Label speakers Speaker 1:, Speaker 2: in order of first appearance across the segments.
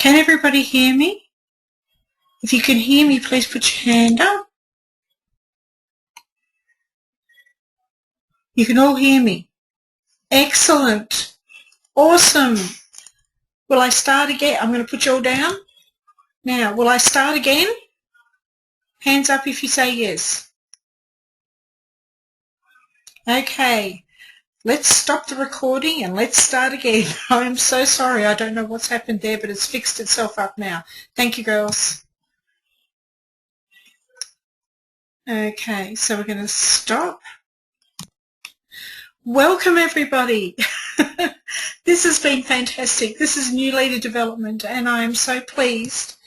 Speaker 1: Can everybody hear me? If you can hear me, please put your hand up. You can all hear me. Excellent. Awesome. Will I start again? I'm going to put you all down. Now, will I start again? Hands up if you say yes. Okay. Let's stop the recording and let's start again. I'm so sorry. I don't know what's happened there, but it's fixed itself up now. Thank you, girls. Okay, so we're going to stop. Welcome, everybody. This has been fantastic. This is New Leader Development, and I am so pleased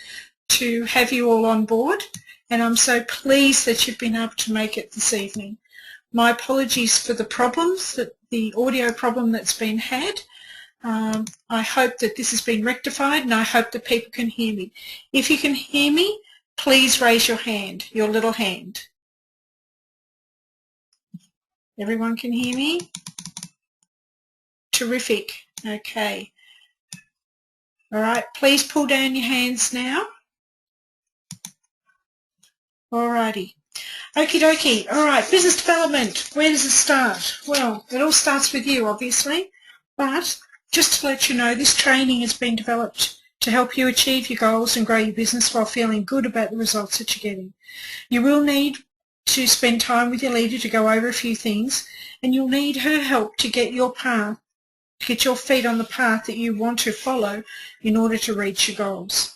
Speaker 1: to have you all on board, and I'm so pleased that you've been able to make it this evening. My apologies for the problems, the audio problem that's been had. I hope that this has been rectified, and I hope that people can hear me. If you can hear me, please raise your hand, your little hand. Everyone can hear me? Terrific. Okay. All right. Please pull down your hands now. All righty. Okie dokie. All right. Business development. Where does it start? Well, it all starts with you, obviously. But just to let you know, this training has been developed to help you achieve your goals and grow your business while feeling good about the results that you're getting. You will need to spend time with your leader to go over a few things, and you'll need her help to get your path, to get your feet on the path that you want to follow in order to reach your goals.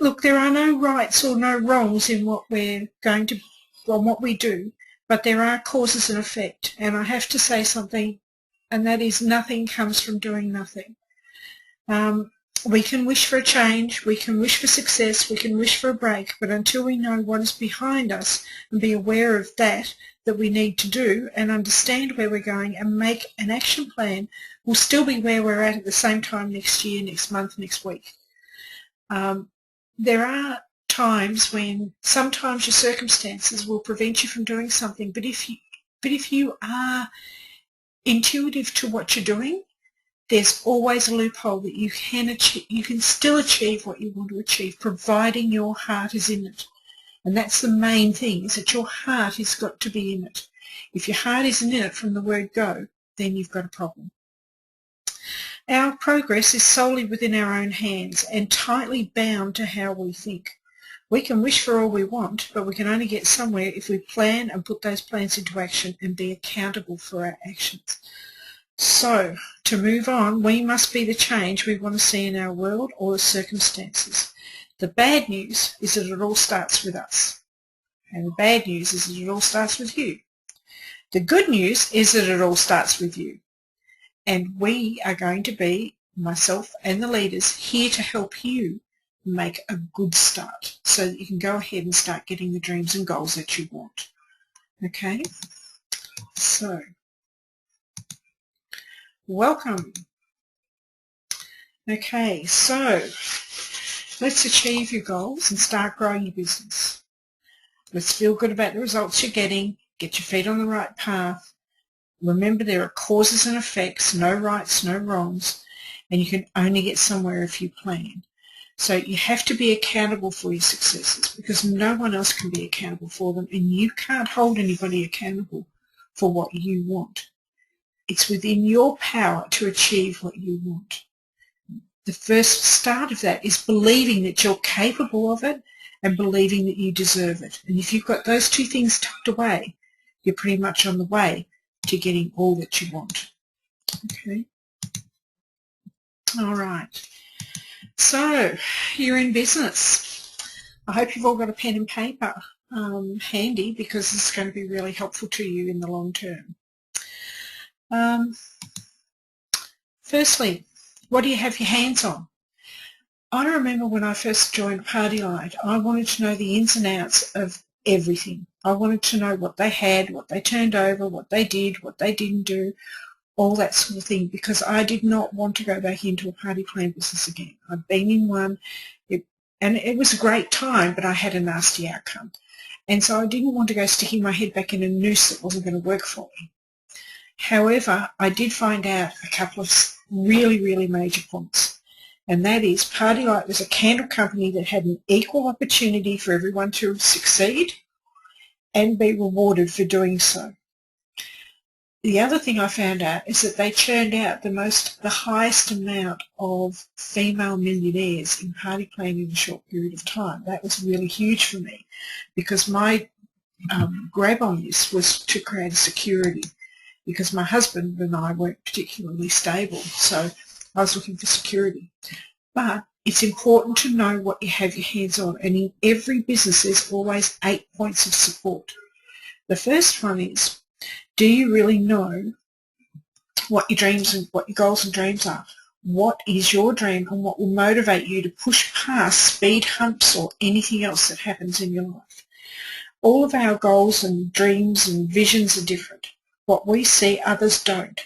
Speaker 1: Look, there are no rights or no wrongs in what we're going to, on what we do, but there are causes and effect. And I have to say something, and that is nothing comes from doing nothing. We can wish for a change, we can wish for success, we can wish for a break, but until we know what is behind us and be aware of that we need to do and understand where we're going and make an action plan, we'll still be where we're at the same time next year, next month, next week. There are times when sometimes your circumstances will prevent you from doing something, but if you are intuitive to what you're doing, there's always a loophole that you can achieve. You can still achieve what you want to achieve, providing your heart is in it. And that's the main thing, is that your heart has got to be in it. If your heart isn't in it from the word go, then you've got a problem. Our progress is solely within our own hands and tightly bound to how we think. We can wish for all we want, but we can only get somewhere if we plan and put those plans into action and be accountable for our actions. So, to move on, we must be the change we want to see in our world or the circumstances. The bad news is that it all starts with us. And the bad news is that it all starts with you. The good news is that it all starts with you. And we are going to be, myself and the leaders, here to help you make a good start so that you can go ahead and start getting the dreams and goals that you want. Okay? So, welcome. Okay, so let's achieve your goals and start growing your business. Let's feel good about the results you're getting, get your feet on the right path. Remember, there are causes and effects, no rights, no wrongs, and you can only get somewhere if you plan. So you have to be accountable for your successes because no one else can be accountable for them, and you can't hold anybody accountable for what you want. It's within your power to achieve what you want. The first start of that is believing that you're capable of it and believing that you deserve it. And if you've got those two things tucked away, you're pretty much on the way to getting all that you want. Okay? All right. So, you're in business. I hope you've all got a pen and paper handy because this is going to be really helpful to you in the long term. Firstly, what do you have your hands on? I remember when I first joined Party Light, I wanted to know the ins and outs of everything. I wanted to know what they had, what they turned over, what they did, what they didn't do, all that sort of thing, because I did not want to go back into a party plan business again. I'd been in one, and it was a great time, but I had a nasty outcome. And so I didn't want to go sticking my head back in a noose that wasn't going to work for me. However, I did find out a couple of really, really major points. and that is Party Light was a candle company that had an equal opportunity for everyone to succeed and be rewarded for doing so. The other thing I found out is that they churned out the highest amount of female millionaires in party planning in a short period of time. That was really huge for me, because my grab on this was to create a security, because my husband and I weren't particularly stable, so I was looking for security. But it's important to know what you have your hands on, and in every business there's always 8 points of support. The first one is, do you really know what your dreams and what your goals and dreams are? What is your dream, and what will motivate you to push past speed humps or anything else that happens in your life? All of our goals and dreams and visions are different. What we see, others don't.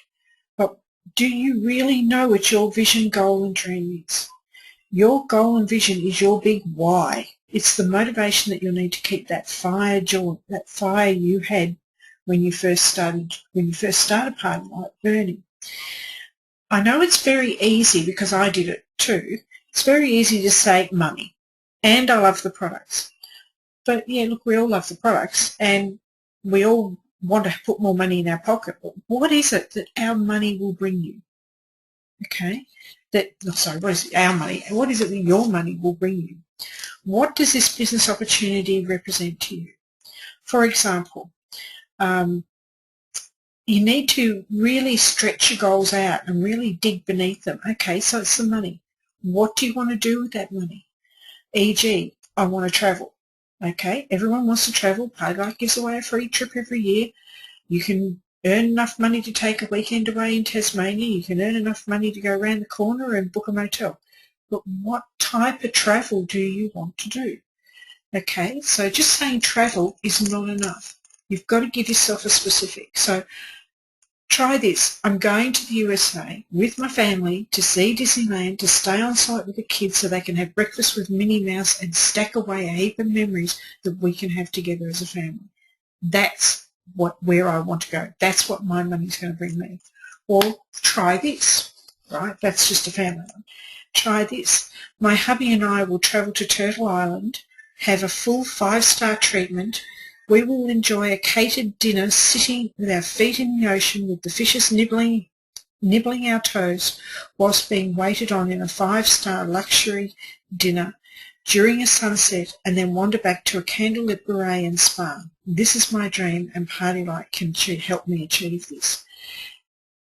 Speaker 1: But do you really know what your vision, goal and dream is? Your goal and vision is your big why. It's the motivation that you'll need to keep that fire you had when you first started Party Light burning. I know it's very easy, because I did it too. It's very easy to say money, and I love the products. But yeah, look, we all love the products, and we all want to put more money in our pocket. But what is it that our money will bring you? Okay, what is it, our money? What is it that your money will bring you? What does this business opportunity represent to you? For example, you need to really stretch your goals out and really dig beneath them. Okay, so it's the money. What do you want to do with that money? E.g., I want to travel. Okay, everyone wants to travel. Party Light gives away a free trip every year. You can earn enough money to take a weekend away in Tasmania. You can earn enough money to go around the corner and book a motel. But what type of travel do you want to do? Okay, so just saying travel is not enough. You've got to give yourself a specific. So try this. I'm going to the USA with my family to see Disneyland, to stay on site with the kids so they can have breakfast with Minnie Mouse and stack away a heap of memories that we can have together as a family. That's where I want to go. That's what my money's going to bring me. Or try this, right? That's just a family one. Try this. My hubby and I will travel to Turtle Island, have a full 5-star treatment. We will enjoy a catered dinner sitting with our feet in the ocean with the fishes nibbling our toes whilst being waited on in a 5-star luxury dinner during a sunset, and then wander back to a candlelit beret and spa. This is my dream, and Party Light can help me achieve this.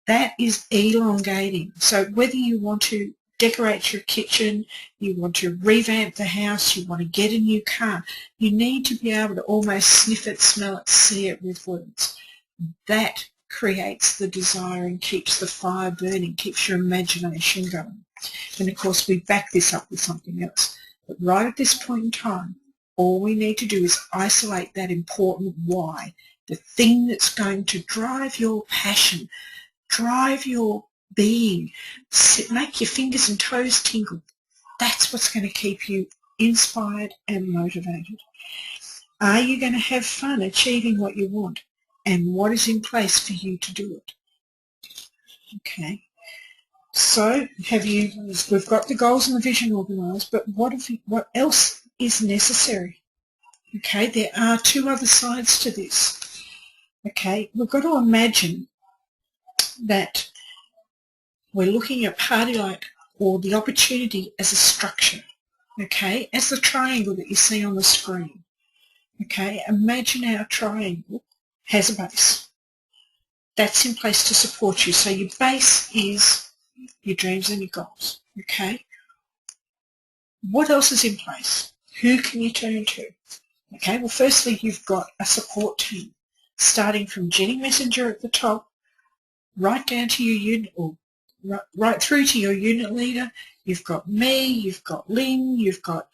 Speaker 1: That is elongating. So whether you want to decorate your kitchen, you want to revamp the house, you want to get a new car, you need to be able to almost sniff it, smell it, see it with words. That creates the desire and keeps the fire burning, keeps your imagination going. And of course we back this up with something else. But right at this point in time, all we need to do is isolate that important why, the thing that's going to drive your passion, drive your being, make your fingers and toes tingle. That's what's going to keep you inspired and motivated. Are you going to have fun achieving what you want? And what is in place for you to do it? Okay. So we've got the goals and the vision organised, but what else is necessary? Okay, there are 2 other sides to this. Okay, we've got to imagine that we're looking at Party Light or the opportunity as a structure, okay, as the triangle that you see on the screen. Okay, imagine our triangle has a base. That's in place to support you. So your base is your dreams and your goals, okay? What else is in place? Who can you turn to? Okay, well firstly you've got a support team, starting from Jenny Messenger at the top, right down to your unit, or right through to your unit leader. You've got me, you've got Lynn, you've got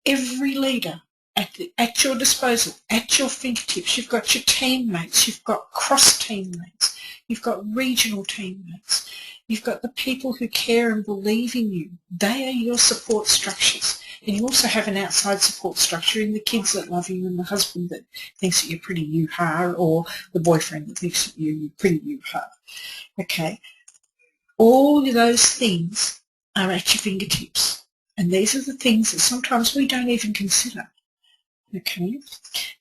Speaker 1: every leader at your disposal, at your fingertips. You've got your teammates, you've got cross teammates, you've got regional teammates, you've got the people who care and believe in you. They are your support structures. And you also have an outside support structure in the kids that love you, and the husband that thinks that you're pretty you-ha, or the boyfriend that thinks that you're pretty you-ha. Okay, all of those things are at your fingertips. And these are the things that sometimes we don't even consider. Okay.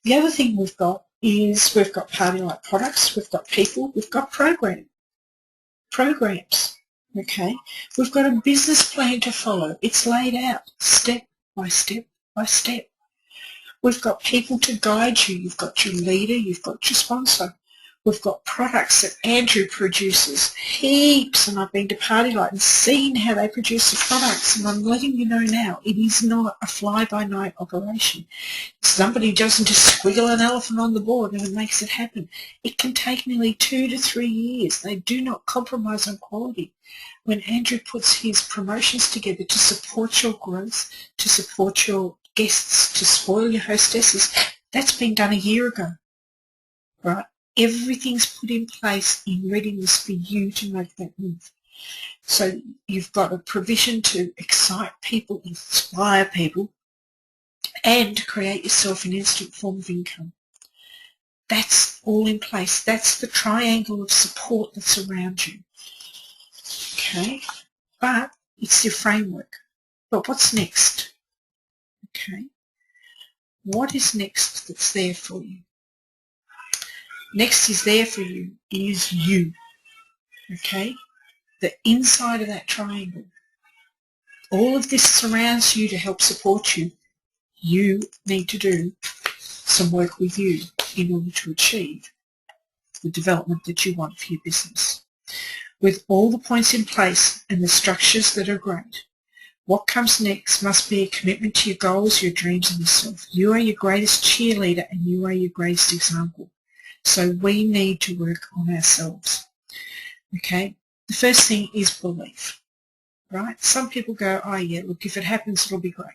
Speaker 1: The other thing we've got is we've got Party-Lite products, we've got people, we've got programs. Okay. We've got a business plan to follow. It's laid out step by step by step. We've got people to guide you. You've got your leader, you've got your sponsor. We've got products that Andrew produces, heaps, and I've been to Party-Lite and seen how they produce the products, and I'm letting you know now, it is not a fly-by-night operation. Somebody doesn't just squiggle an elephant on the board and it makes it happen. It can take nearly 2 to 3 years. They do not compromise on quality. When Andrew puts his promotions together to support your growth, to support your guests, to spoil your hostesses, that's been done a year ago, right? Everything's put in place in readiness for you to make that move. So you've got a provision to excite people, inspire people, and create yourself an instant form of income. That's all in place. That's the triangle of support that's around you. Okay, but it's your framework. But what's next? Okay, what is next that's there for you? Next is there for you is you. Okay, the inside of that triangle. All of this surrounds you to help support you. You need to do some work with you in order to achieve the development that you want for your business. With all the points in place and the structures that are great, what comes next must be a commitment to your goals, your dreams, and yourself. You are your greatest cheerleader and you are your greatest example. So we need to work on ourselves. Okay? The first thing is belief, right? Some people go, oh yeah, look, if it happens, it'll be great.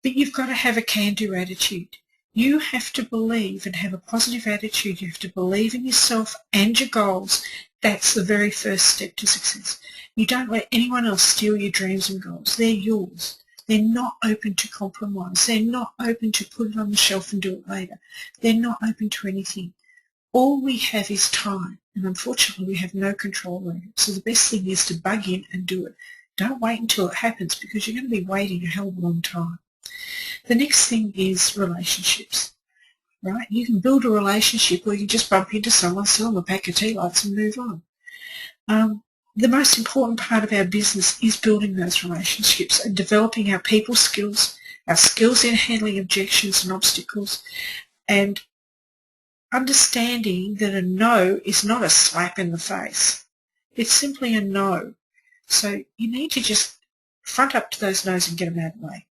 Speaker 1: But you've got to have a can-do attitude. You have to believe and have a positive attitude. You have to believe in yourself and your goals. That's the very first step to success. You don't let anyone else steal your dreams and goals. They're yours. They're not open to compromise. They're not open to put it on the shelf and do it later. They're not open to anything. All we have is time, and unfortunately we have no control over it. So the best thing is to bug in and do it. Don't wait until it happens because you're going to be waiting a hell of a long time. The next thing is relationships, right? You can build a relationship or you can just bump into someone, sell them a pack of tea lights and move on. The most important part of our business is building those relationships and developing our people skills, our skills in handling objections and obstacles, and understanding that a no is not a slap in the face. It's simply a no. So you need to just front up to those no's and get them out of the way.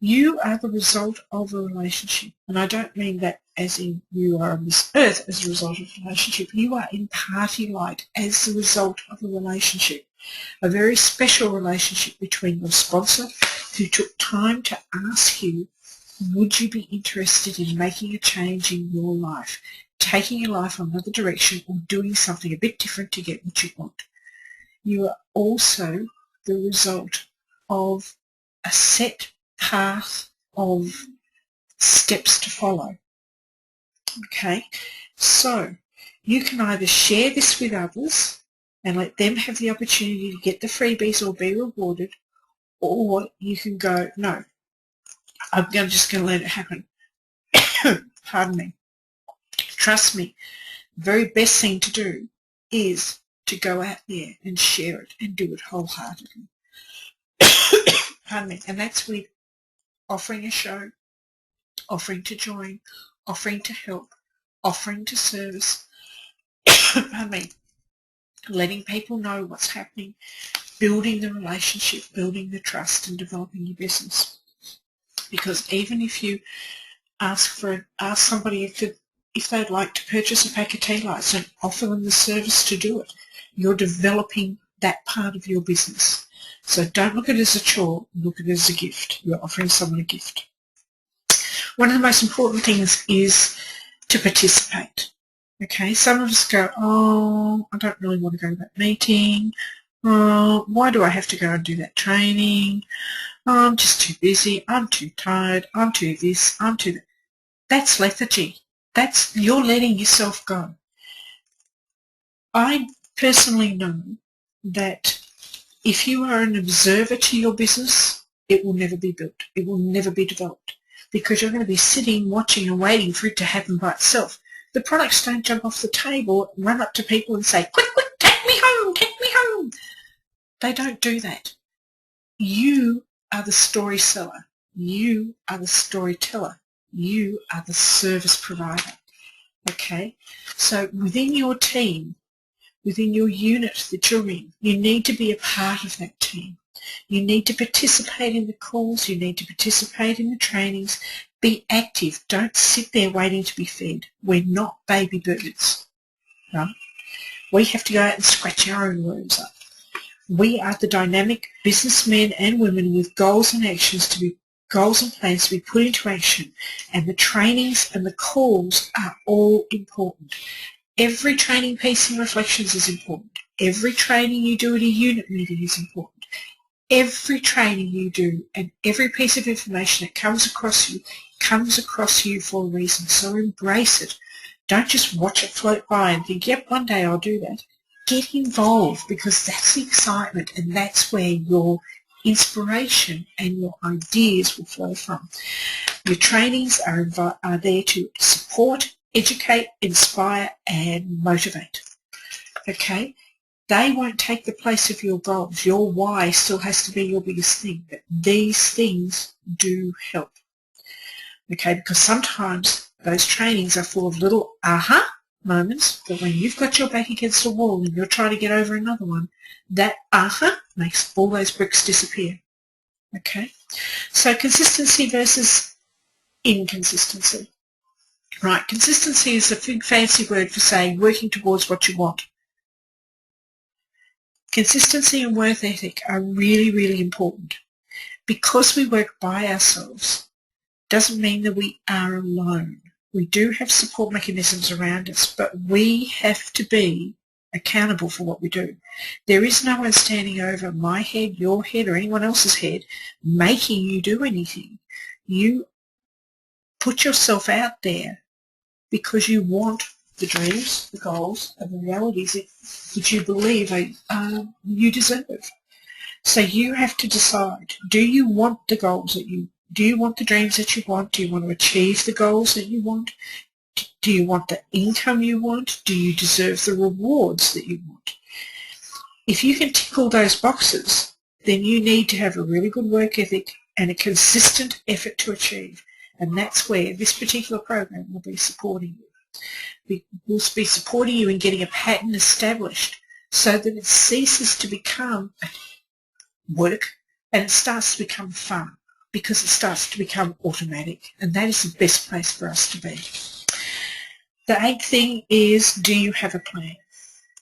Speaker 1: You are the result of a relationship. And I don't mean that as in you are on this earth as a result of a relationship. You are in Party-Lite as the result of a relationship. A very special relationship between your sponsor who took time to ask you, would you be interested in making a change in your life, taking your life another direction or doing something a bit different to get what you want? You are also the result of a set path of steps to follow. Okay, so you can either share this with others and let them have the opportunity to get the freebies or be rewarded, or you can go, no, I'm just going to let it happen. Pardon me. Trust me, the very best thing to do is to go out there and share it and do it wholeheartedly. Pardon me. And that's with offering a show, offering to join, offering to help, offering to service, pardon me, letting people know what's happening, building the relationship, building the trust and developing your business. Because even if you ask somebody if they'd like to purchase a pack of tea lights and offer them the service to do it, you're developing that part of your business. So don't look at it as a chore, look at it as a gift. You're offering someone a gift. One of the most important things is to participate. Okay, some of us go, oh, I don't really want to go to that meeting. Oh, why do I have to go and do that training? Oh, I'm just too busy. I'm too tired. I'm too this. I'm too that. That's lethargy. You're letting yourself go. I personally know that If you are an observer to your business, it will never be built. It will never be developed because you're going to be sitting, watching and waiting for it to happen by itself. The products don't jump off the table, run up to people and say, quick, quick, take me home, take me home. They don't do that. You are the story seller. You are the storyteller. You are the service provider. Okay? So within your team, within your unit that you're in, you need to be a part of that team. You need to participate in the calls. You need to participate in the trainings. Be active. Don't sit there waiting to be fed. We're not baby birds, right? We have to go out and scratch our own worms up. We are the dynamic businessmen and women with goals and plans to be put into action, and the trainings and the calls are all important. Every training piece in Reflections is important. Every training you do at a unit meeting is important. Every training you do and every piece of information that comes across you for a reason. So embrace it. Don't just watch it float by and think, yep, one day I'll do that. Get involved, because that's the excitement and that's where your inspiration and your ideas will flow from. Your trainings are there to support, educate, inspire and motivate. Okay? They won't take the place of your goals. Your why still has to be your biggest thing, but these things do help. Okay, because sometimes those trainings are full of little aha moments, but when you've got your back against a wall and you're trying to get over another one, that aha makes all those bricks disappear. Okay, so consistency versus inconsistency. Right, consistency is a big fancy word for saying working towards what you want. Consistency and work ethic are really, really important. Because we work by ourselves doesn't mean that we are alone. We do have support mechanisms around us, but we have to be accountable for what we do. There is no one standing over my head, your head, or anyone else's head making you do anything. You put yourself out there because you want the dreams, the goals, and the realities that you believe you deserve. So you have to decide, do you want the goals do you want the dreams that you want? Do you want to achieve the goals that you want? Do you want the income you want? Do you deserve the rewards that you want? If you can tick all those boxes, then you need to have a really good work ethic and a consistent effort to achieve. And that's where this particular program will be supporting you. We'll be supporting you in getting a pattern established so that it ceases to become work and it starts to become fun, because it starts to become automatic, and that is the best place for us to be. The 8th thing is, do you have a plan?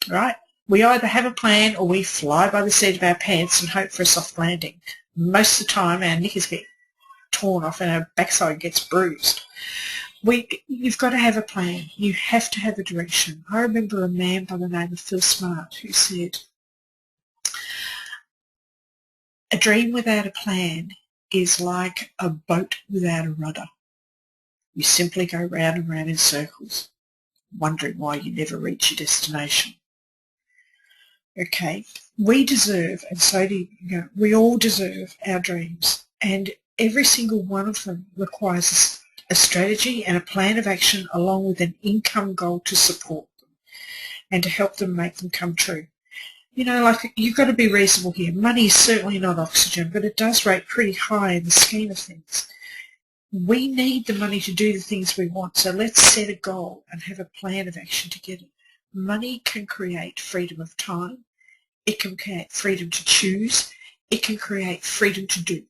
Speaker 1: Right? We either have a plan or we fly by the seat of our pants and hope for a soft landing. Most of the time our knickers get torn off and our backside gets bruised. You've got to have a plan. You have to have a direction. I remember a man by the name of Phil Smart who said, a dream without a plan is like a boat without a rudder. You simply go round and round in circles, wondering why you never reach your destination. Okay, we deserve, and so do you, we all deserve our dreams, and every single one of them requires a strategy and a plan of action along with an income goal to support them and to help them make them come true. You know, like, you've got to be reasonable here. Money is certainly not oxygen, but it does rate pretty high in the scheme of things. We need the money to do the things we want, so let's set a goal and have a plan of action to get it. Money can create freedom of time. It can create freedom to choose. It can create freedom to do.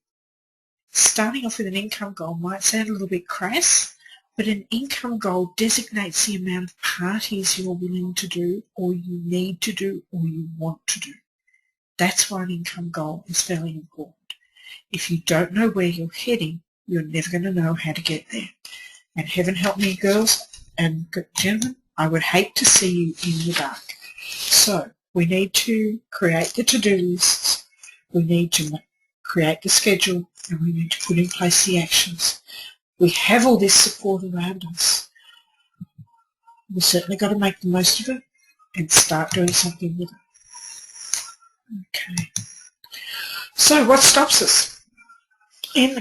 Speaker 1: Starting off with an income goal might sound a little bit crass, but an income goal designates the amount of parties you're willing to do, or you need to do, or you want to do. That's why an income goal is fairly important. If you don't know where you're heading, you're never going to know how to get there. And heaven help me, girls and gentlemen, I would hate to see you in the dark. So we need to create the to-do lists, we need to create the schedule, and we need to put in place the actions. We have all this support around us. We've certainly got to make the most of it and start doing something with it. Okay. So what stops us? In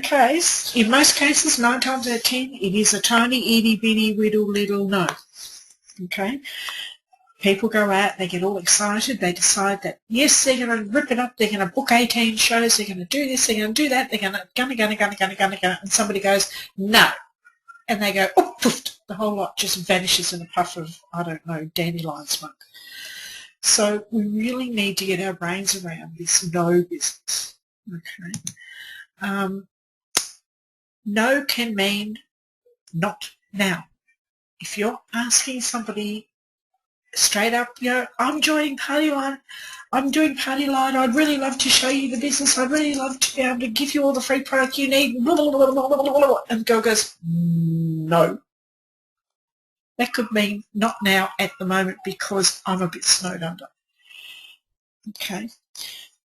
Speaker 1: most cases, 9 times out of 10, it is a tiny, itty-bitty, whittle, little no. Okay? People go out, they get all excited, they decide that, yes, they're going to rip it up, they're going to book 18 shows, they're going to do this, they're going to do that, they're going to, and somebody goes, no. And they go, oh, poof, the whole lot just vanishes in a puff of, I don't know, dandelion smoke. So we really need to get our brains around this no business. Okay. No can mean not now. If you're asking somebody straight up, I'm joining Party Line, I'm doing Party Line, I'd really love to show you the business, I'd really love to be able to give you all the free product you need, blah, blah, blah, blah, blah, blah, blah. And the girl goes, no. That could mean not now at the moment because I'm a bit snowed under. Okay.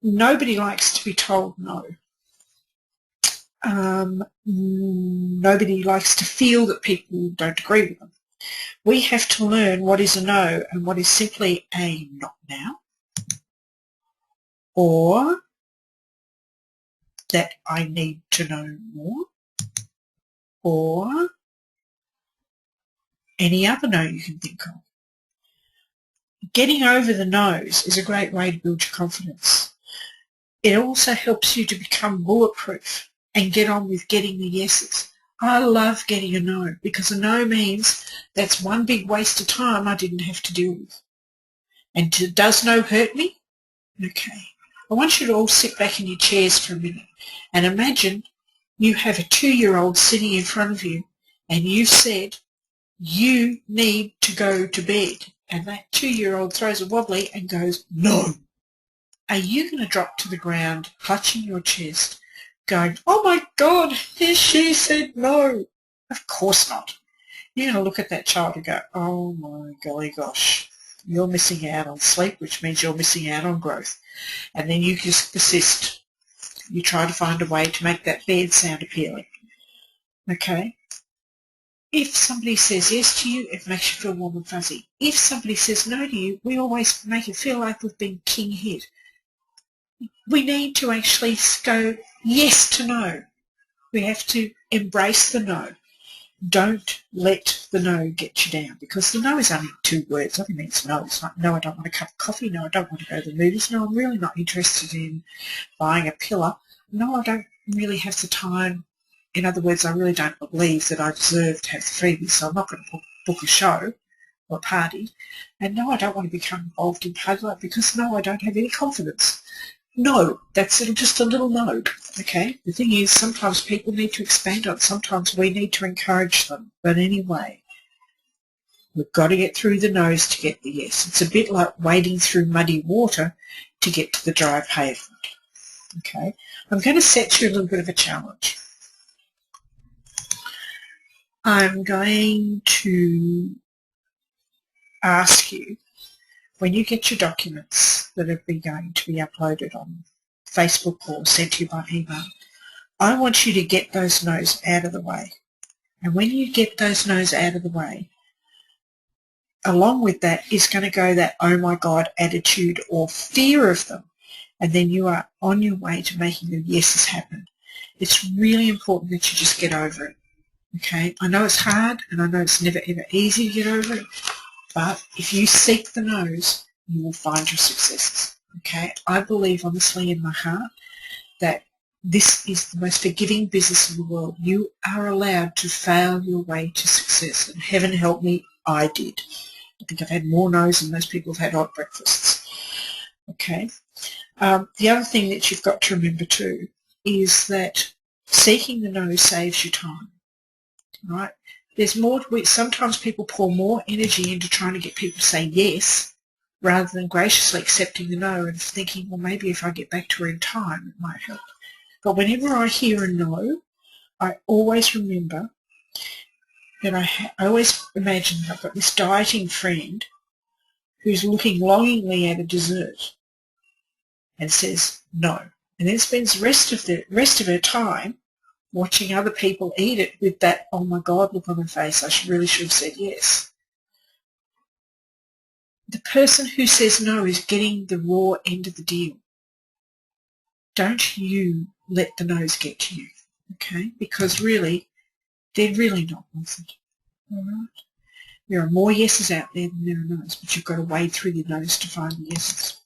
Speaker 1: Nobody likes to be told no. Nobody likes to feel that people don't agree with them. We have to learn what is a no and what is simply a not now, or that I need to know more, or any other no you can think of. Getting over the no's is a great way to build your confidence. It also helps you to become bulletproof and get on with getting the yeses. I love getting a no because a no means that's one big waste of time I didn't have to deal with. And does no hurt me? Okay. I want you to all sit back in your chairs for a minute and imagine you have a 2-year-old sitting in front of you and you've said you need to go to bed, and that 2-year-old throws a wobbly and goes, no. Are you going to drop to the ground, clutching your chest, going, oh my God, she said no? Of course not. You're going to look at that child and go, oh my golly gosh, you're missing out on sleep, which means you're missing out on growth. And then you just persist. You try to find a way to make that bed sound appealing. Okay? If somebody says yes to you, it makes you feel warm and fuzzy. If somebody says no to you, we always make it feel like we've been king hit. We need to actually go yes to no. We have to embrace the no. Don't let the no get you down, because the no is only 2 words. I mean, it's no. It's like, no, I don't want a cup of coffee. No, I don't want to go to the movies. No, I'm really not interested in buying a pillar. No, I don't really have the time. In other words, I really don't believe that I deserve to have the freebies, so I'm not going to book a show or a party. And no, I don't want to become involved in party life because no, I don't have any confidence. No, that's just a little no, okay? The thing is, sometimes people need to expand on it. Sometimes we need to encourage them. But anyway, we've got to get through the no's to get the yes. It's a bit like wading through muddy water to get to the dry pavement, okay? I'm going to set you a little bit of a challenge. I'm going to ask you, when you get your documents that are going to be uploaded on Facebook or sent to you by email, I want you to get those no's out of the way. And when you get those no's out of the way, along with that is going to go that oh my God attitude or fear of them. And then you are on your way to making the yeses happen. It's really important that you just get over it. Okay, I know it's hard and I know it's never ever easy to get over it, but if you seek the no's, you will find your successes. Okay, I believe honestly in my heart that this is the most forgiving business in the world. You are allowed to fail your way to success, and heaven help me, I did. I think I've had more no's than most people have had hot breakfasts. Okay, the other thing that you've got to remember too is that seeking the no saves you time. Right? There's more. Sometimes people pour more energy into trying to get people to say yes rather than graciously accepting the no and thinking, well, maybe if I get back to her in time, it might help. But whenever I hear a no, I always remember that I always imagine I've got this dieting friend who's looking longingly at a dessert and says no, and then spends the rest of her time watching other people eat it with that, oh my God, look on her face, I really should have said yes. The person who says no is getting the raw end of the deal. don't you let the no's get to you, okay? Because really, they're really not worth it, all right? There are more yeses out there than there are no's, but you've got to wade through the no's to find the yeses.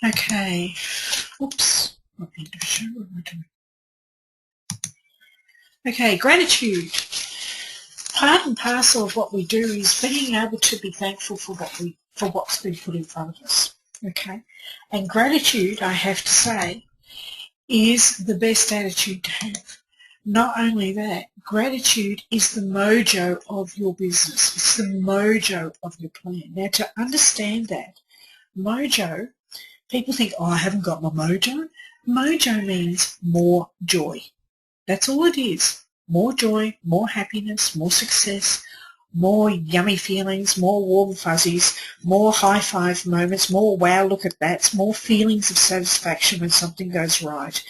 Speaker 1: Okay, oops, not the end of the show, what am I doing? Okay, gratitude. Part and parcel of what we do is being able to be thankful for what's been put in front of us. Okay, and gratitude, I have to say, is the best attitude to have. Not only that, gratitude is the mojo of your business. It's the mojo of your plan. Now, to understand that, mojo, people think, oh, I haven't got my mojo. Mojo means more joy. That's all it is. More joy, more happiness, more success, more yummy feelings, more warm fuzzies, more high-five moments, more wow, look at that, more feelings of satisfaction when something goes right.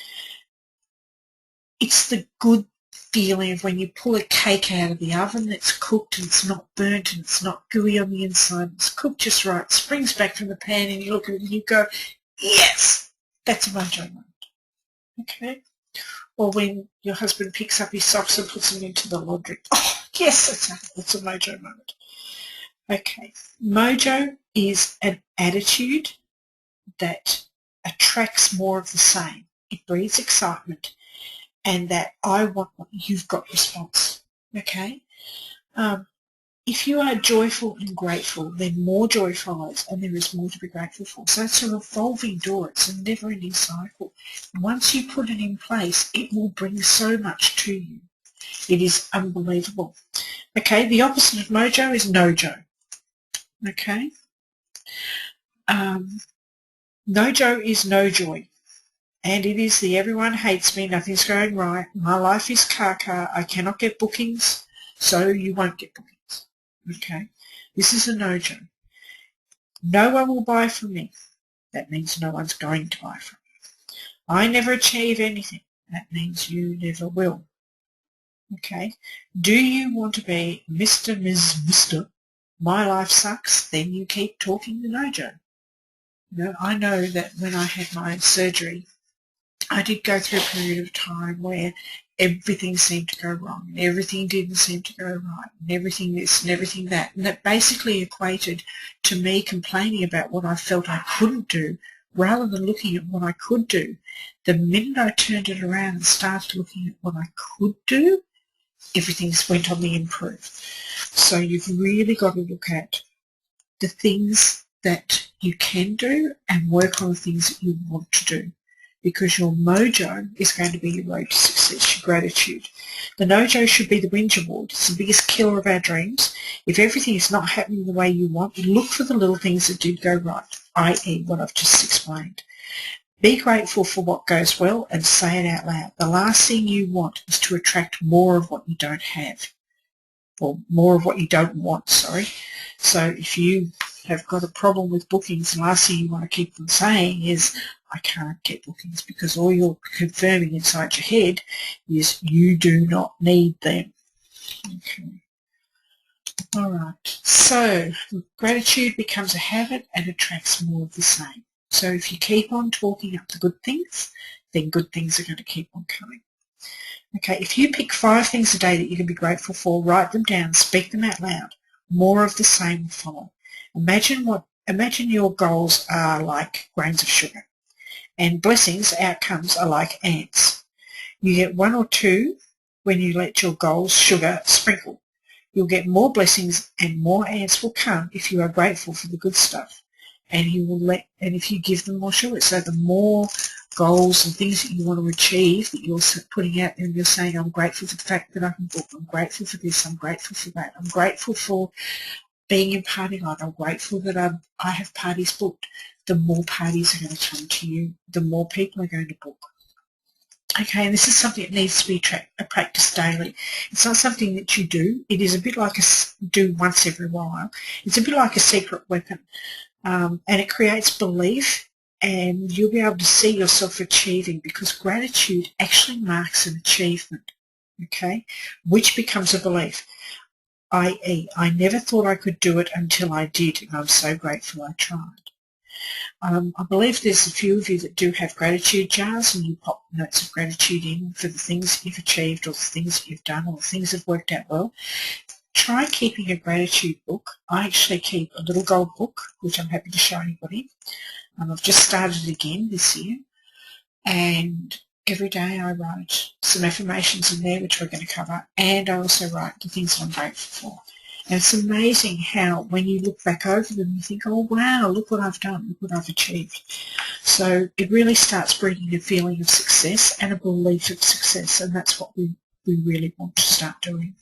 Speaker 1: It's the good feeling of when you pull a cake out of the oven that's cooked and it's not burnt and it's not gooey on the inside, it's cooked just right, it springs back from the pan and you look at it and you go, yes, that's a mojo moment. Okay? Or when your husband picks up his socks and puts them into the laundry. Oh, yes, that's a mojo moment. Okay, mojo is an attitude that attracts more of the same. It breeds excitement and that I want what you've got response. Okay? If you are joyful and grateful, then more joy follows and there is more to be grateful for. So it's a revolving door. It's a never-ending cycle. Once you put it in place, it will bring so much to you. It is unbelievable. Okay, the opposite of mojo is nojo. Okay? Nojo is no joy. And it is the everyone hates me, nothing's going right, my life is car, I cannot get bookings, so you won't get bookings. Okay, this is a nojo. No one will buy from me. That means no one's going to buy from me. I never achieve anything. That means you never will. Okay, do you want to be Mr. Ms. Mr. My life sucks? Then you keep talking the nojo. You know, I know that when I had my surgery, I did go through a period of time where everything seemed to go wrong, and everything didn't seem to go right, and everything this and everything that. And that basically equated to me complaining about what I felt I couldn't do rather than looking at what I could do. The minute I turned it around and started looking at what I could do, everything went on the improve. So you've really got to look at the things that you can do and work on the things that you want to do, because your mojo is going to be your road to success, your gratitude. The nojo should be the whinge award. It's the biggest killer of our dreams. If everything is not happening the way you want, look for the little things that did go right, i.e. what I've just explained. Be grateful for what goes well and say it out loud. The last thing you want is to attract more of what you don't have, or more of what you don't want, sorry. So if you have got a problem with bookings, the last thing you want to keep them saying is, I can't get bookings, because all you're confirming inside your head is you do not need them. Okay. All right. So gratitude becomes a habit and attracts more of the same. So if you keep on talking up the good things, then good things are going to keep on coming. Okay, if you pick 5 things a day that you can be grateful for, write them down, speak them out loud, more of the same will follow. Imagine your goals are like grains of sugar, and blessings, outcomes, are like ants. You get 1 or 2 when you let your goals, sugar, sprinkle. You'll get more blessings and more ants will come if you are grateful for the good stuff, and if you give them more sugar. So the more goals and things that you want to achieve that you're putting out there, and you're saying, I'm grateful for the fact that I can book, I'm grateful for this, I'm grateful for that, I'm grateful for being in party life, I'm grateful that I have parties booked. The more parties are going to come to you, the more people are going to book. Okay, and this is something that needs to be practiced daily. It's not something that you do. It is a bit like do once every while. It's a bit like a secret weapon, and it creates belief, and you'll be able to see yourself achieving, because gratitude actually marks an achievement, okay, which becomes a belief, i.e. I never thought I could do it until I did, and I'm so grateful I tried. I believe there's a few of you that do have gratitude jars, and you pop notes of gratitude in for the things that you've achieved or the things that you've done or the things that have worked out well. Try keeping a gratitude book. I actually keep a little gold book, which I'm happy to show anybody. I've just started it again this year, and every day I write some affirmations in there which we're going to cover, and I also write the things I'm grateful for. And it's amazing how when you look back over them you think, oh wow, look what I've done, look what I've achieved. So it really starts bringing a feeling of success and a belief of success, and that's what we really want to start doing.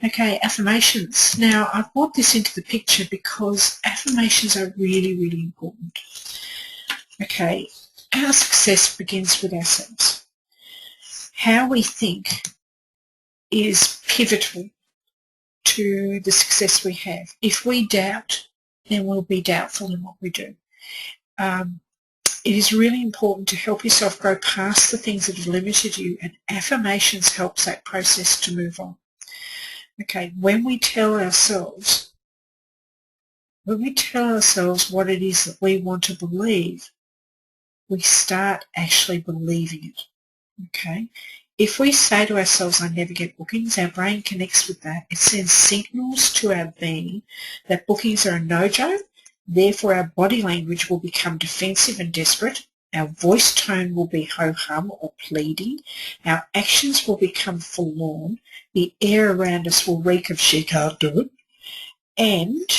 Speaker 1: Okay, affirmations. Now I've brought this into the picture because affirmations are really, really important. Okay, our success begins with ourselves. How we think is pivotal to the success we have. If we doubt, then we'll be doubtful in what we do. It is really important to help yourself grow past the things that have limited you, and affirmations helps that process to move on. Okay, when we tell ourselves what it is that we want to believe, we start actually believing it. Okay, if we say to ourselves, I never get bookings, our brain connects with that. It sends signals to our being that bookings are a no-go. Therefore, our body language will become defensive and desperate. Our voice tone will be ho-hum or pleading. Our actions will become forlorn. The air around us will reek of she can't do it. And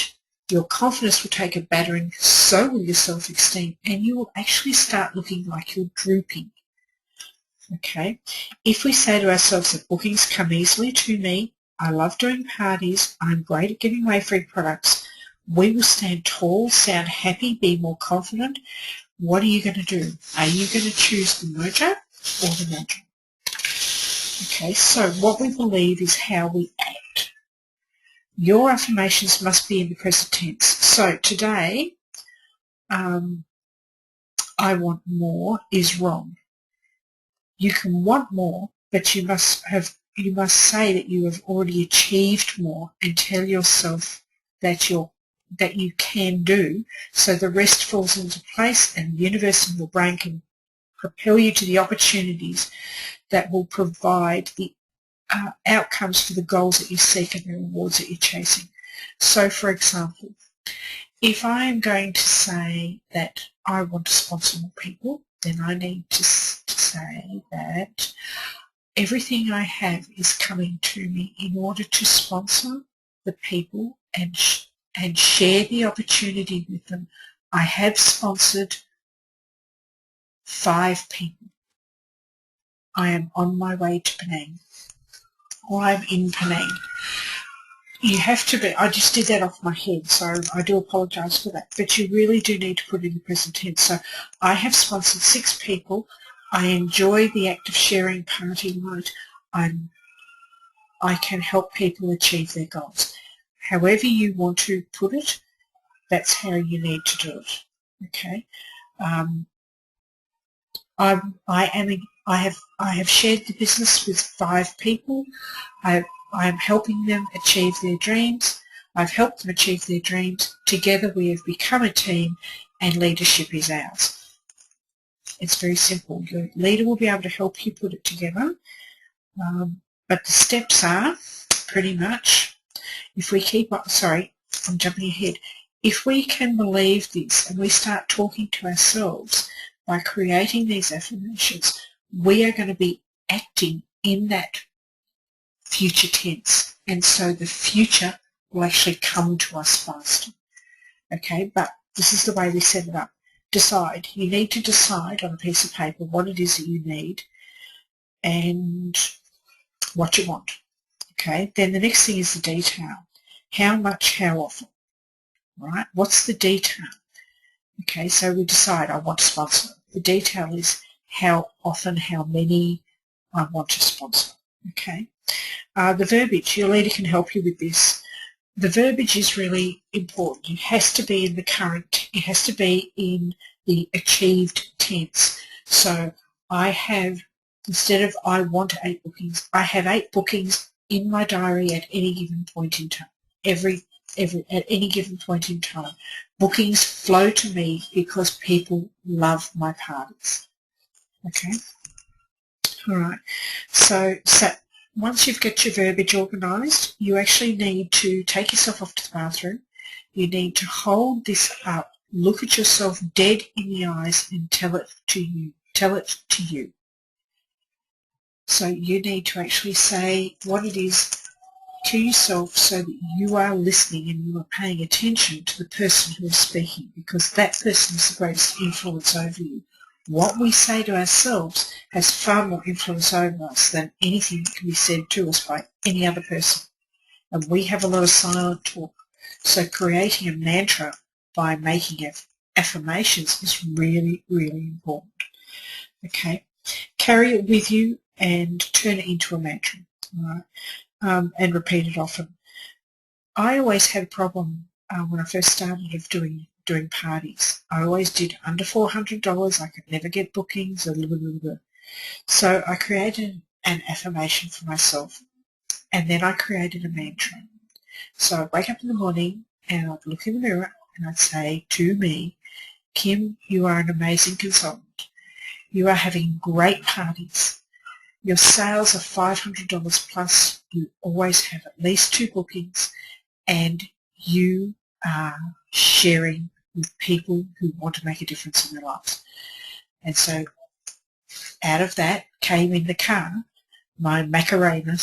Speaker 1: your confidence will take a battering, so will your self-esteem, and you will actually start looking like you're drooping. Okay, if we say to ourselves that bookings come easily to me, I love doing parties, I'm great at giving away free products, we will stand tall, sound happy, be more confident. What are you going to do? Are you going to choose the mojo or the mojo? Okay, so what we believe is how we act. Your affirmations must be in the present tense. So today, I want more is wrong. You can want more, but you must say that you have already achieved more, and tell yourself that you can do, so the rest falls into place and the universe and your brain can propel you to the opportunities that will provide the outcomes for the goals that you seek and the rewards that you're chasing. So for example, if I am going to say that I want to sponsor more people, then I need to say that everything I have is coming to me in order to sponsor the people and share the opportunity with them. I have sponsored 5 people. I am on my way to Penang, or I'm in Penang. You have to be, I just did that off my head, so I do apologise for that, but you really do need to put it in the present tense. So I have sponsored 6 people. I enjoy the act of sharing party night. I can help people achieve their goals. However you want to put it, that's how you need to do it. Okay. I have shared the business with 5 people. I am helping them achieve their dreams. I've helped them achieve their dreams. Together we have become a team, and leadership is ours. It's very simple. Your leader will be able to help you put it together. But the steps are pretty much, if we keep up, sorry, I'm jumping ahead. If we can believe this and we start talking to ourselves by creating these affirmations, we are going to be acting in that future tense, and so the future will actually come to us faster. Okay, but this is the way we set it up. Decide. You need to decide on a piece of paper what it is that you need and what you want. Okay, then the next thing is the detail. How much, how often, right? What's the detail? Okay, so we decide I want to sponsor. The detail is how often, how many I want to sponsor. Okay, the verbiage, your leader can help you with this. The verbiage is really important. It has to be in the current, it has to be in the achieved tense. So I have, instead of I want 8 bookings, I have 8 bookings in my diary at any given point in time. at any given point in time. Bookings flow to me because people love my parties. Okay? All right. So once you've got your verbiage organised, you actually need to take yourself off to the bathroom. You need to hold this up, look at yourself dead in the eyes and tell it to you. Tell it to you. So you need to actually say what it is to yourself so that you are listening and you are paying attention to the person who is speaking, because that person is the greatest influence over you. What we say to ourselves has far more influence over us than anything that can be said to us by any other person. And we have a lot of silent talk. So creating a mantra by making affirmations is really, really important. Okay? Carry it with you and turn it into a mantra. All right? And repeat it often. I always had a problem when I first started of doing parties. I always did under $400. I could never get bookings. So I created an affirmation for myself, and then I created a mantra. So I'd wake up in the morning and I'd look in the mirror and I'd say to me, Kim, you are an amazing consultant. You are having great parties. Your sales are $500 plus. You always have at least 2 bookings, and you are sharing with people who want to make a difference in their lives. And so out of that came in the car my Macarena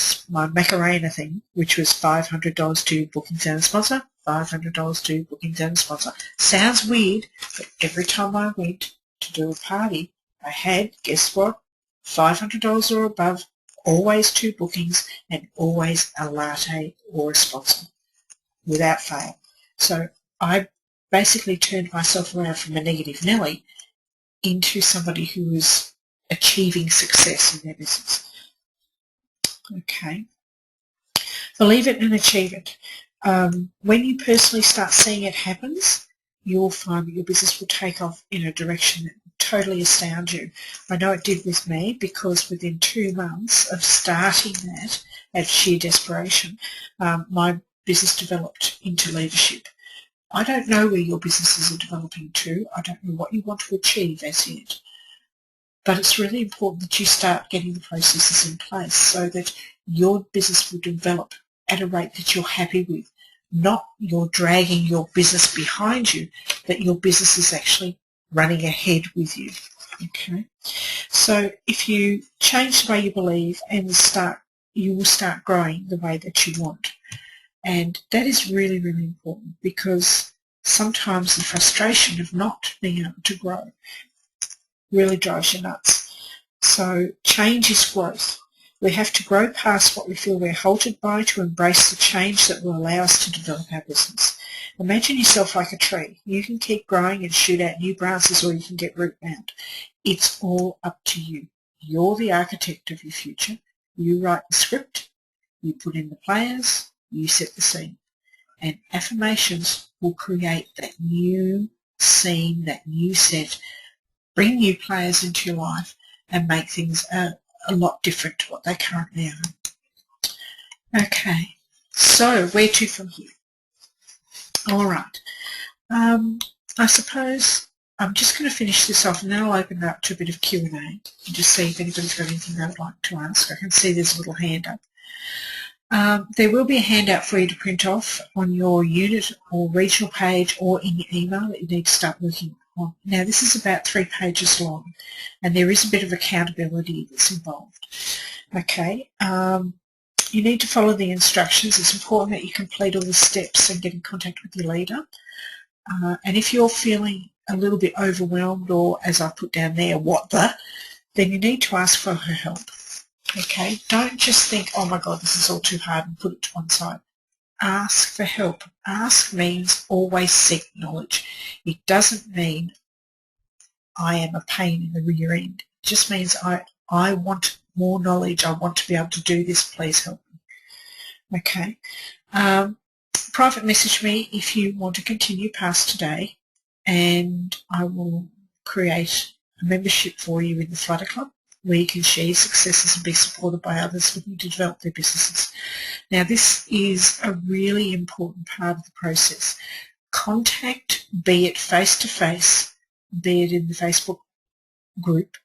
Speaker 1: thing, which was $500 to bookings and a sponsor, $500 to bookings and a sponsor. Sounds weird, but every time I went to do a party, I had, guess what, $500 or above, always 2 bookings, and always a latte or a sponsor, without fail. So I basically turned myself around from a negative Nelly into somebody who was achieving success in their business. Okay. Believe it and achieve it. When you personally start seeing it happens, you'll find that your business will take off in a direction that will totally astound you. I know it did with me, because within 2 months of starting that at sheer desperation, my business developed into leadership. I don't know where your businesses are developing to. I don't know what you want to achieve as yet. But it's really important that you start getting the processes in place so that your business will develop at a rate that you're happy with. Not you're dragging your business behind you, but your business is actually running ahead with you. Okay. So if you change the way you believe and you will start growing the way that you want. And that is really, really important, because sometimes the frustration of not being able to grow really drives you nuts. So change is growth. We have to grow past what we feel we're halted by to embrace the change that will allow us to develop our business. Imagine yourself like a tree. You can keep growing and shoot out new branches, or you can get root bound. It's all up to you. You're the architect of your future. You write the script, you put in the players, you set the scene. And affirmations will create that new scene, that new set, bring new players into your life and make things a lot different to what they currently are. Okay, so where to from here? All right. I suppose I'm just going to finish this off, and then I'll open it up to a bit of Q&A and just see if anybody's got anything they would like to ask. I can see there's a little hand up. There will be a handout for you to print off on your unit or regional page or in your email that you need to start working on. Now, this is about 3 pages long, and there is a bit of accountability that's involved. Okay, you need to follow the instructions. It's important that you complete all the steps and get in contact with your leader. And if you're feeling a little bit overwhelmed, or as I put down there, then you need to ask for her help. Okay, don't just think, oh my God, this is all too hard, and put it to one side. Ask for help. Ask means always seek knowledge. It doesn't mean I am a pain in the rear end. It just means I want more knowledge. I want to be able to do this. Please help me. Okay. Private message me if you want to continue past today, and I will create a membership for you in the Flutter Club, where you can share successes and be supported by others looking to develop their businesses. Now, this is a really important part of the process. Contact, be it face-to-face, be it in the Facebook group,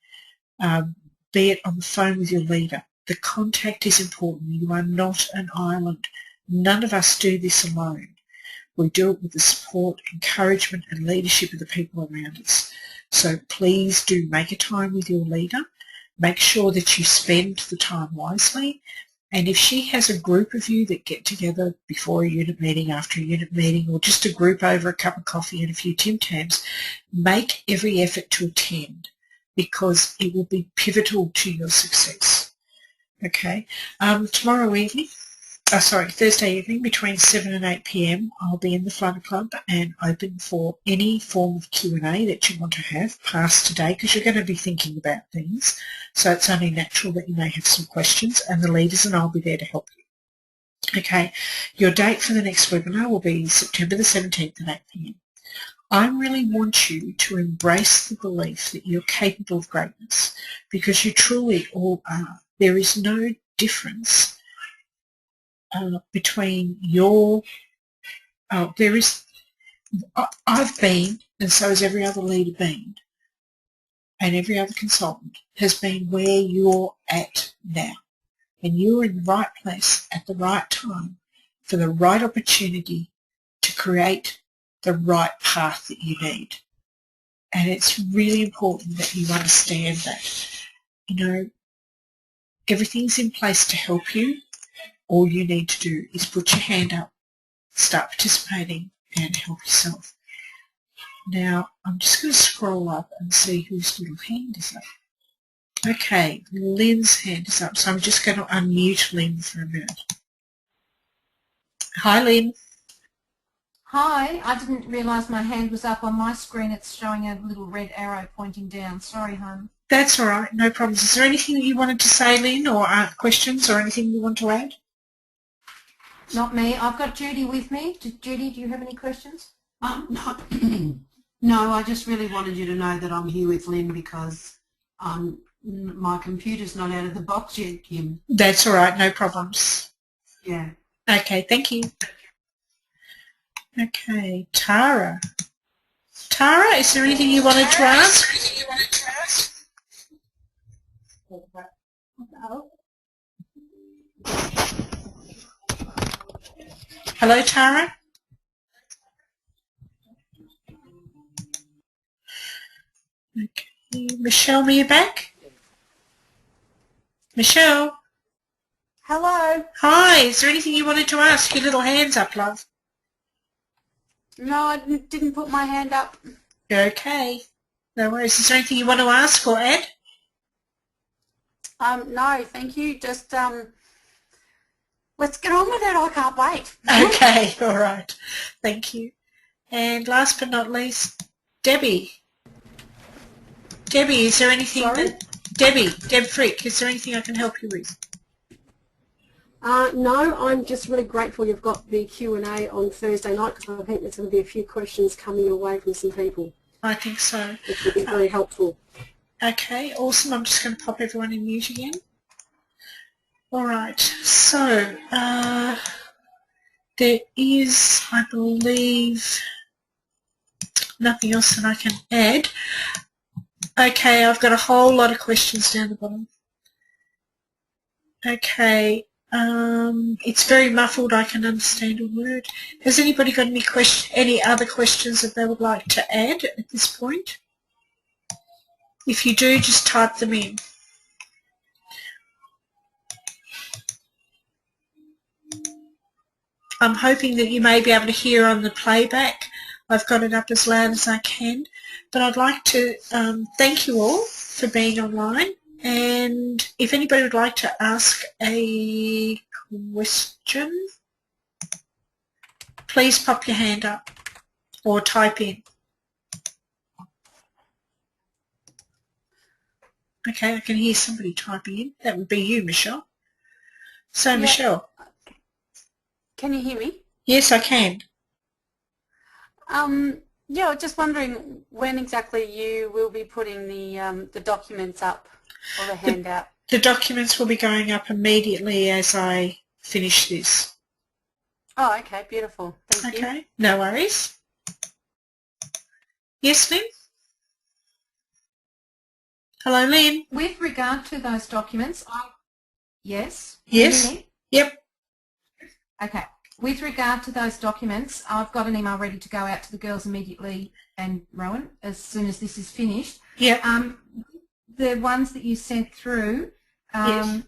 Speaker 1: be it on the phone with your leader. The contact is important. You are not an island. None of us do this alone. We do it with the support, encouragement and leadership of the people around us. So please do make a time with your leader. Make sure that you spend the time wisely. And if she has a group of you that get together before a unit meeting, after a unit meeting, or just a group over a cup of coffee and a few Tim Tams, make every effort to attend because it will be pivotal to your success. Okay? Thursday evening between 7 and 8 p.m. I'll be in the Flutter Club and open for any form of Q&A that you want to have past today because you're going to be thinking about things. So it's only natural that you may have some questions and the leaders and I'll be there to help you. Okay, your date for the next webinar will be September the 17th at 8 p.m. I really want you to embrace the belief that you're capable of greatness because you truly all are. There is no difference between I've been, and so has every other leader been, and every other consultant has been where you're at now. And you're in the right place at the right time for the right opportunity to create the right path that you need. And it's really important that you understand that. You know, everything's in place to help you. All you need to do is put your hand up, start participating and help yourself. Now, I'm just going to scroll up and see whose little hand is up. Okay, Lynn's hand is up, so I'm just going to unmute Lynn for a minute. Hi, Lynn.
Speaker 2: Hi, I didn't realise my hand was up on my screen. It's showing a little red arrow pointing down. Sorry, hon.
Speaker 1: That's all right, no problems. Is there anything that you wanted to say, Lynn, or questions or anything you want to add?
Speaker 2: Not me. I've got Judy with me. Judy, do you have any questions?
Speaker 3: No, no, I just really wanted you to know that I'm here with Lynn because my computer's not out of the box yet, Kim.
Speaker 1: That's all right, no problems.
Speaker 3: Yeah.
Speaker 1: Okay, thank you. Okay, Tara. Tara, is there anything you wanted to ask? Hello, Tara. Okay, Michelle, are you back? Michelle.
Speaker 4: Hello.
Speaker 1: Hi, is there anything you wanted to ask? Your little hand's up, love.
Speaker 4: No, I didn't put my hand up.
Speaker 1: Okay. No worries. Is there anything you want to ask or add?
Speaker 4: No, thank you. Just let's get on with it. I can't wait.
Speaker 1: Okay, all right. Thank you. And last but not least, Debbie. Debbie, is there anything Deb Frick, is there anything I can help you with?
Speaker 5: No, I'm just really grateful you've got the Q&A on Thursday night because I think there's going to be a few questions coming your way from some people.
Speaker 1: I think so.
Speaker 5: Which will be very helpful.
Speaker 1: Okay, awesome. I'm just going to pop everyone in mute again. All right, so there is, I believe, nothing else that I can add. Okay, I've got a whole lot of questions down the bottom. Okay, it's very muffled. I can understand a word. Has anybody got any other questions that they would like to add at this point? If you do, just type them in. I'm hoping that you may be able to hear on the playback. I've got it up as loud as I can. But I'd like to thank you all for being online. And if anybody would like to ask a question, please pop your hand up or type in. Okay, I can hear somebody typing in. That would be you, Michelle. So, yeah. Michelle.
Speaker 4: Can you hear me?
Speaker 1: Yes, I can.
Speaker 4: Yeah, I was just wondering when exactly you will be putting the documents up. or the handout?
Speaker 1: The documents will be going up immediately as I finish this.
Speaker 4: Oh, okay, beautiful. Thank you.
Speaker 1: Okay, no worries. Yes, Lynn? Hello, Lynn?
Speaker 2: With regard to those documents, yes?
Speaker 1: Yes.
Speaker 2: Can you hear me?
Speaker 1: Yep.
Speaker 2: Okay. With regard to those documents, I've got an email ready to go out to the girls immediately, and Rowan, as soon as this is finished.
Speaker 1: Yep.
Speaker 2: The ones that you sent through,
Speaker 1: Yes.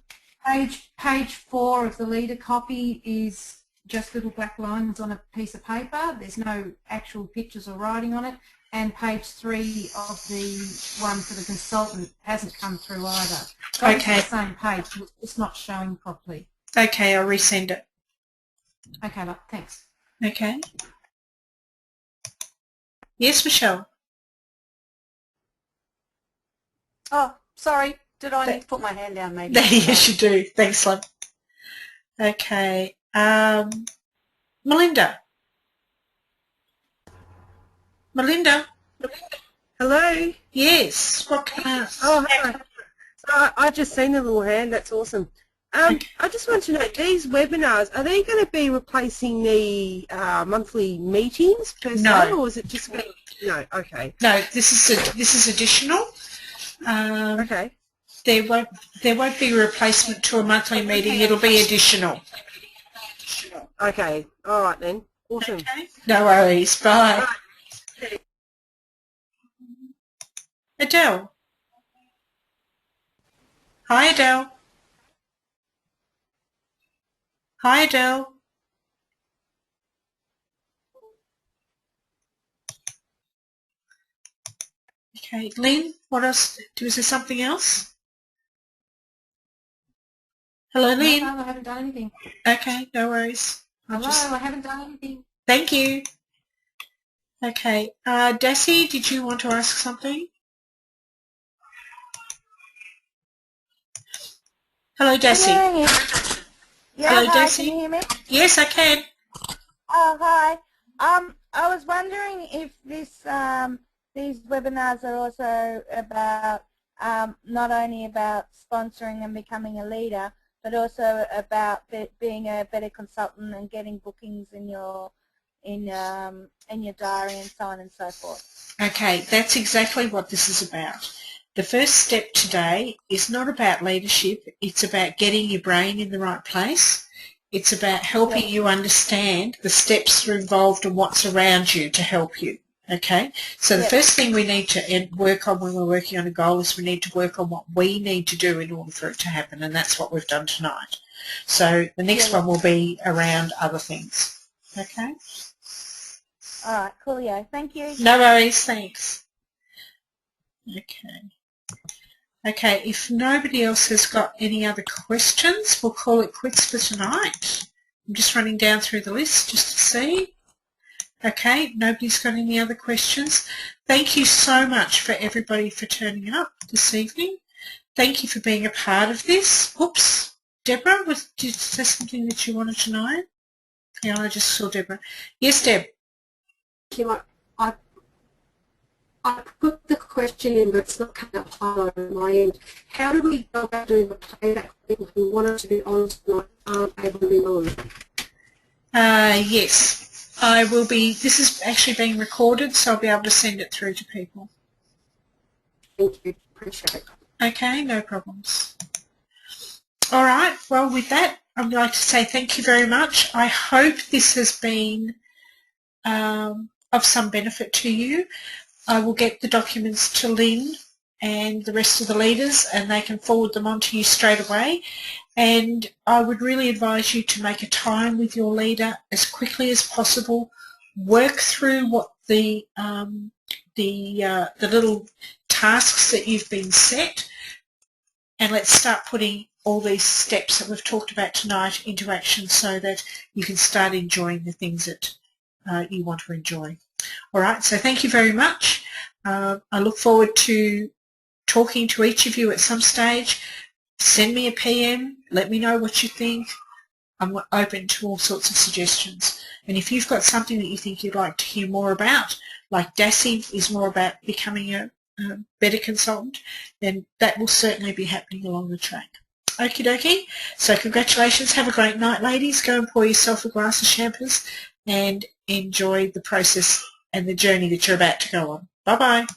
Speaker 2: page 4 of the leader copy is just little black lines on a piece of paper. There's no actual pictures or writing on it. And page 3 of the one for the consultant hasn't come through either. So
Speaker 1: Okay.
Speaker 2: it's the same page, it's not showing properly.
Speaker 1: Okay, I'll resend it.
Speaker 2: Okay, look, thanks.
Speaker 1: Okay. Yes, Michelle?
Speaker 4: Oh, sorry. Did I need to put my hand down maybe?
Speaker 1: Yes, you do. Thanks, love. Okay. Melinda? Melinda?
Speaker 6: Hello.
Speaker 1: Yes. What can I...
Speaker 6: Oh, hi. I've just seen the little hand. That's awesome. I just want to know, these webinars, are they going to be replacing the monthly meetings per se,
Speaker 1: No.
Speaker 6: or is it just going to... No, okay.
Speaker 1: No, this is additional.
Speaker 6: Okay.
Speaker 1: There won't be a replacement to a monthly meeting. It'll be additional.
Speaker 6: Okay. All right then. Awesome.
Speaker 1: Okay. No worries. Bye. Adele. Hi, Adele. Hi, Adele. Okay, Lynn, what else? Was there something else? Hello, Lynn.
Speaker 2: No, I haven't done anything.
Speaker 1: Okay, no worries.
Speaker 2: Hello, I haven't done anything.
Speaker 1: Thank you. Okay, Dassie, did you want to ask something? Hello, Dassie.
Speaker 7: Can you hear me? Yeah,
Speaker 1: Hello,
Speaker 7: hi,
Speaker 1: Dassie.
Speaker 7: can you hear me?
Speaker 1: Yes, I can.
Speaker 7: Oh, hi. I was wondering if these webinars are also about not only about sponsoring and becoming a leader, but also about being a better consultant and getting bookings in your diary and so on and so forth.
Speaker 1: Okay, that's exactly what this is about. The first step today is not about leadership, it's about getting your brain in the right place. It's about helping you understand the steps that are involved and what's around you to help you. Okay, so the first thing we need to work on when we're working on a goal is we need to work on what we need to do in order for it to happen, and that's what we've done tonight. So the next one will be around other things. Okay?
Speaker 7: All right, coolio. Thank you.
Speaker 1: No worries, thanks. Okay. Okay, if nobody else has got any other questions, we'll call it quits for tonight. I'm just running down through the list just to see. Okay, nobody's got any other questions. Thank you so much for everybody for turning up this evening. Thank you for being a part of this. Oops, Deborah, was there something that you wanted to know? Yeah, I just saw Deborah. Yes, Deb.
Speaker 5: I put the question in, but it's not coming up highlighted on my end. How do we go about doing the playback for people who wanted to be on tonight aren't able to be on?
Speaker 1: Yes, I will be. This is actually being recorded, so I'll be able to send it through to people.
Speaker 5: Thank you. Appreciate it.
Speaker 1: Okay, no problems. All right, well, with that, I'd like to say thank you very much. I hope this has been of some benefit to you. I will get the documents to Lynn and the rest of the leaders, and they can forward them on to you straight away. And I would really advise you to make a time with your leader as quickly as possible. Work through what the little tasks that you've been set, and let's start putting all these steps that we've talked about tonight into action so that you can start enjoying the things that you want to enjoy. All right, so thank you very much. I look forward to talking to each of you at some stage. Send me a PM, let me know what you think. I'm open to all sorts of suggestions. And if you've got something that you think you'd like to hear more about, like Dassie is more about becoming a better consultant, then that will certainly be happening along the track. Okie dokie. So congratulations. Have a great night, ladies. Go and pour yourself a glass of champers and enjoy the process and the journey that you're about to go on. Bye-bye.